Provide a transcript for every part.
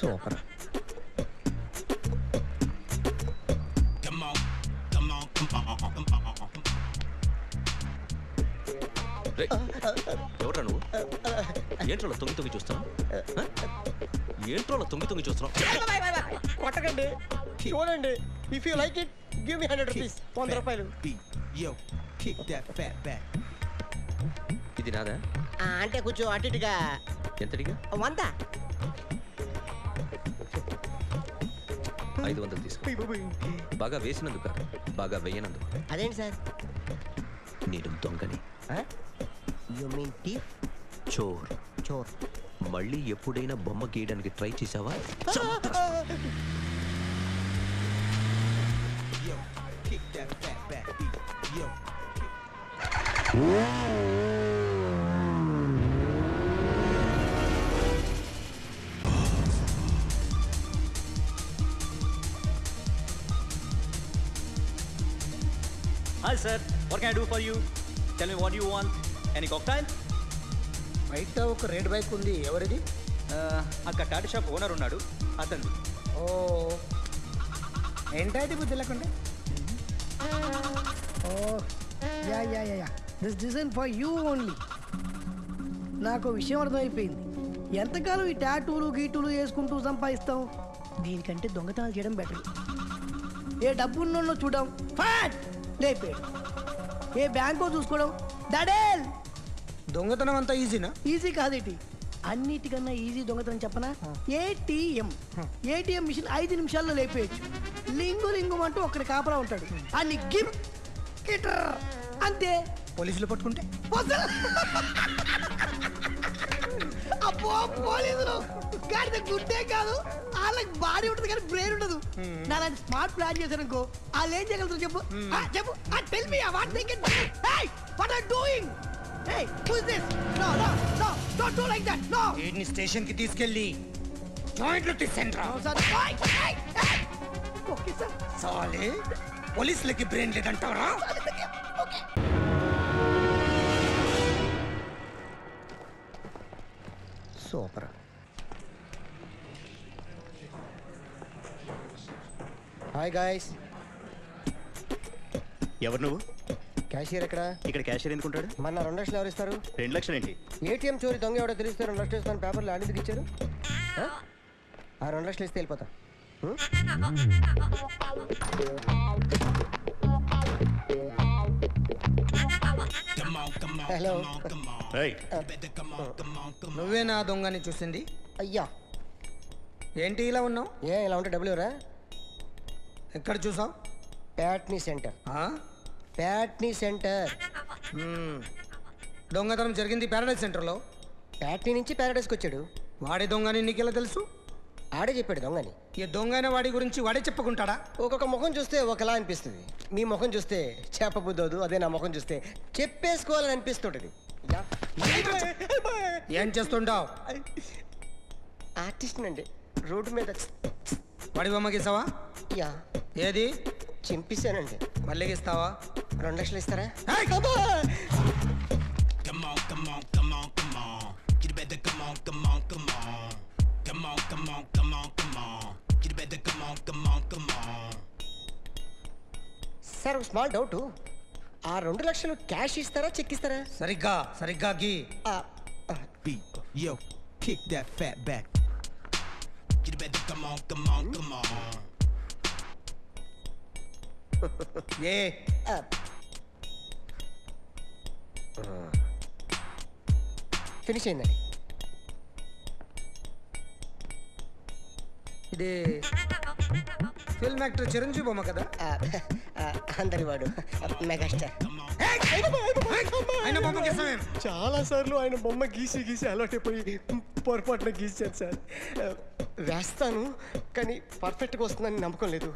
Super. ఎవరా నువ్వు? ఏంట్రోలో తొంగి చూస్తున్నావు? ఏంట్రోలో తొంగి చూస్తున్నావు? కొట్టకండి, చూడండి. If you like it give me 100 rupees. 100 రూపాయలు. ఇది నాదా? అంటే కొంచెం అటు ఇటుగా. ఎంతడిగా? 100. 500 తీసుకో. బాగా వేసినందుకు, బాగా వేయనందుకు. అదేంటి సార్? నేను దొంగని. You mean thief? చోర్. చోర్. మళ్ళీ ఎప్పుడైనా బొమ్మ గీయడానికి ట్రై చేసావా? Hi sir, what can I do for you? Tell me what you want. Any cocktail? బయట ఒక రెడ్ బైక్ ఉంది, ఎవరిది? అక్కడ టాటా షాప్ ఓనర్ ఉన్నాడు, అతను. ఓ ఏంటైతే ఇప్పుడు తెలియకుండా. Oh yeah yeah yeah yeah this design for you only. నాకు విషయం అర్థమైపోయింది. ఎంతకాలం ఈ టాటూలు గీటూలు వేసుకుంటూ సంపాదిస్తాం? దీనికంటే దొంగతనాలు చేయడం బెటర్. ఏ డబ్బు ఉన్నోళ్ళో చూడడం ఫాట్ లేపేడు, ఏ బ్యాంకో చూసుకోవడం దడేల్. దొంగతనం అంతా ఈజీనా? ఈజీ కాదేటి, అన్నిటికన్నా ఈజీ దొంగతనం చెప్పనా? ఏటీఎం మిషన్ 5 నిమిషాల్లో లేపేయచ్చు. లింగు లింగు అంటూ ఒక్కడి కాపలా ఉంటాడు, అన్ని గిమ్ గిటర్ అంతే. పోలీసులు పట్టుకుంటే అబ్బో పోలీసులు గాడిద గుడ్డే కాదు, వాళ్ళకి బాడీ ఉంటుంది కానీ బ్రెయిన్ ఉండదు. నా స్మార్ట్ ప్లాన్ చేశాను అనుకో, వాళ్ళు ఏం చేయగలుగుతారు చెప్పు? చెప్పు, tell me what they can. Hey what are doing? Hey who is this? No no no don't do like that. No, వీడిని స్టేషన్ కి తీసుకెళ్ళి జాయింట్లు తీసేంట్రా. Okay sir. సాలే పోలీసులకి బ్రెయిన్ లేదంటారా? సూపర్. Hi guys. ఎవరు నువ్వు? క్యాషియర్ ఎక్కడ? ఇక్కడ క్యాషియర్ ఎందుకుంటాడు? మన 2 లక్షలు ఎవరు ఇస్తారు? 2 లక్షలు ఏంటి? ఏటీఎం చోరీ దొంగ ఎవడో తెలిస్తే 2 లక్షలు ఇస్తాను పేపర్లు అన్నింటికి ఇచ్చారు. ఆ 2 లక్షలు ఇస్తే వెళ్ళిపోతా. హలో, నువ్వేనా దొంగని చూసింది? అయ్యా ఏంటి ఇలా ఉన్నావు? ఇలా ఉంటే డబ్బులు ఎవరా? ఎక్కడ చూసావు? ప్యాట్నీ సెంటర్. ప్యాట్నీ సెంటర్. దొంగతనం జరిగింది ప్యారడైజ్ సెంటర్లో. ప్యాట్నీ నుంచి ప్యారడైజ్కి వచ్చాడు. వాడే దొంగని నీకెలా తెలుసు? ఆడే చెప్పాడు దొంగని. ఈ దొంగైన వాడి గురించి వాడే చెప్పుకుంటాడా? ఒక్కొక్క ముఖం చూస్తే ఒకలా అనిపిస్తుంది. మీ ముఖం చూస్తే చెప్పబుద్దోదు, అదే నా ముఖం చూస్తే చెప్పేసుకోవాలని అనిపిస్తుంటది. ఏం చేస్తుంటావు? ఆర్టిస్ట్ అండి. రోడ్డు మీద వాడి బొమ్మ గీసావా? యా. ఏది? చింపేశానండి. మళ్ళీ గీస్తావా? 2 లక్షలు ఇస్తారా? సార్ స్మాల్ డౌట్, ఆ 2 లక్షలు క్యాష్ ఇస్తారా చెక్ ఇస్తారా? సరిగ్గా గీ. Yo, kick that fat back. You better come on. A finish అయిందండి. ఇది ఫిల్మ్ యాక్టర్ చిరంజీవి బొమ్మ కదా? అందరి వాడు మెగాస్టార్. చాలా సార్లు ఆయన బొమ్మ గీసి అలవాటైపోయి పొరపాటున గీసాను సార్. వేస్తాను కానీ పర్ఫెక్ట్గా వస్తుందని నమ్మకం లేదు.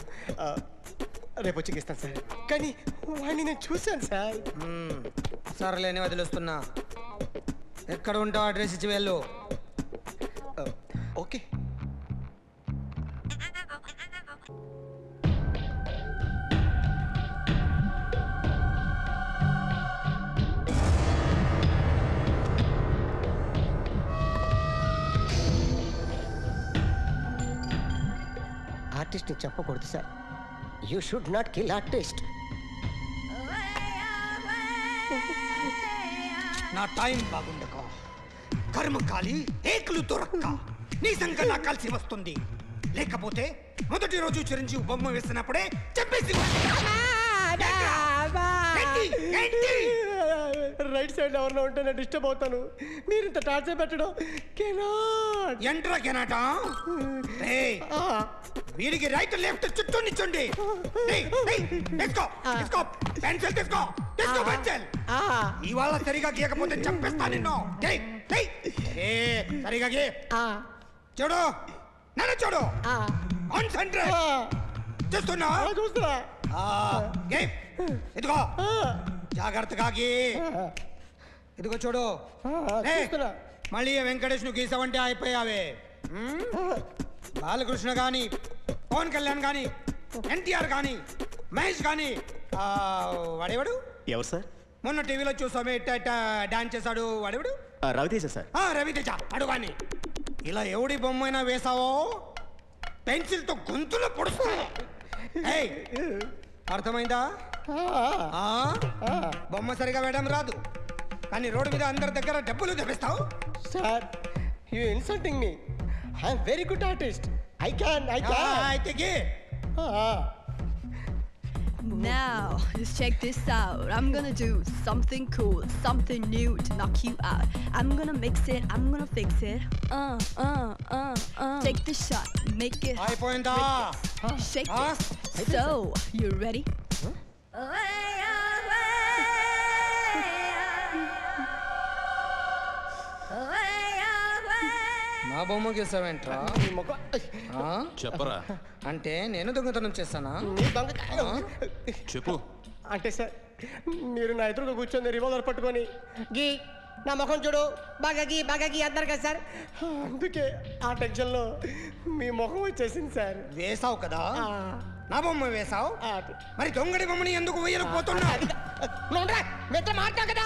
రేపు వచ్చి గీస్తాను సార్. కానీ వాడిని నేను చూశాను సార్. సరేలేని వదిలేస్తున్నా. ఎక్కడ ఉంటావు అడ్రస్ ఇచ్చి వెళ్ళు. ఓకే. ఆర్టిస్ట్ని చెప్పకూడదు sir. You should not kill artist. నా టైం బాగుండక కర్మకాలి ఏకులు దొరక్క నీ సంగ నాకు కలిసి వస్తుంది. లేకపోతే మొదటి రోజు చిరంజీవి బొమ్మ వేసినప్పుడే చెప్పేసి రైట్ సైడ్ ఎవరిలో ఉంటే నేను డిస్టర్బ్ అవుతాను. మీరు ఇంత టార్చర్ పెట్టడం కెనాట్. ఎంట్రా కెనాట వీడికి రైట్ లెఫ్ట్ చుట్టూ నిచ్చండి. పెన్సిల్ తీసుకో తీసుకో పెన్సిల్. ఇవాళ సరిగా గీయకపోతే చంపేస్తా నిన్ను. సరిగా గీ. చూడు నన్ను చూడు. కాన్సంట్రేట్ చూస్తున్నా చూస్తున్నా. ఇదిగో జాగ్రత్తగా గీ. ఇదిగో చూడు. మళ్ళీ వెంకటేష్ ను గీసావంటే అయిపోయావే. బాలకృష్ణ గాని పవన్ కళ్యాణ్ గాని ఎన్టీఆర్ గాని మహేష్ గాని వాడేవాడు ఎవరు సార్? మొన్న టీవీలో చూసామే డాన్స్ చేశాడు వాడేవాడు? రవితేజ సార్. రవితేజ అడుగాని. ఇలా ఎవడి బొమ్మైనా వేసావో పెన్సిల్తో గొంతులో పొడుస్తా. అర్థమైందా? బొమ్మ సరిగా వేయడం రాదు కానీ రోడ్డు మీద అందరి దగ్గర డబ్బులు తెప్పిస్తావు. Sir you insulting me. I'm very good artist. I can. అయితే గీ. Now, just check this out. I'm gonna do something cool, something new to knock you out. I'm gonna mix it, I'm gonna fix it. Take the shot, make it hot, అయిపోయిందా? shake it. So, you ready? నా బొమ్మ గీసావేంట్రా? చెప్పరా. అంటే నేను దొంగతనం చేస్తానా? చెప్పు. అంటే సార్ మీరు నా ఎదురుగా కూర్చొని రివాల్వర్ పట్టుకొని గీ నా ముఖం చూడు బాగా గీ అంటారు కదా సార్. అందుకే ఆ టెన్షన్లో మీ ముఖం వచ్చేసింది సార్. వేసావు కదా నా బొమ్మ వేసావు. మరి దొంగడి బొమ్మని ఎందుకు వేయలేకపోతున్నా? మాట్లాడు కదా.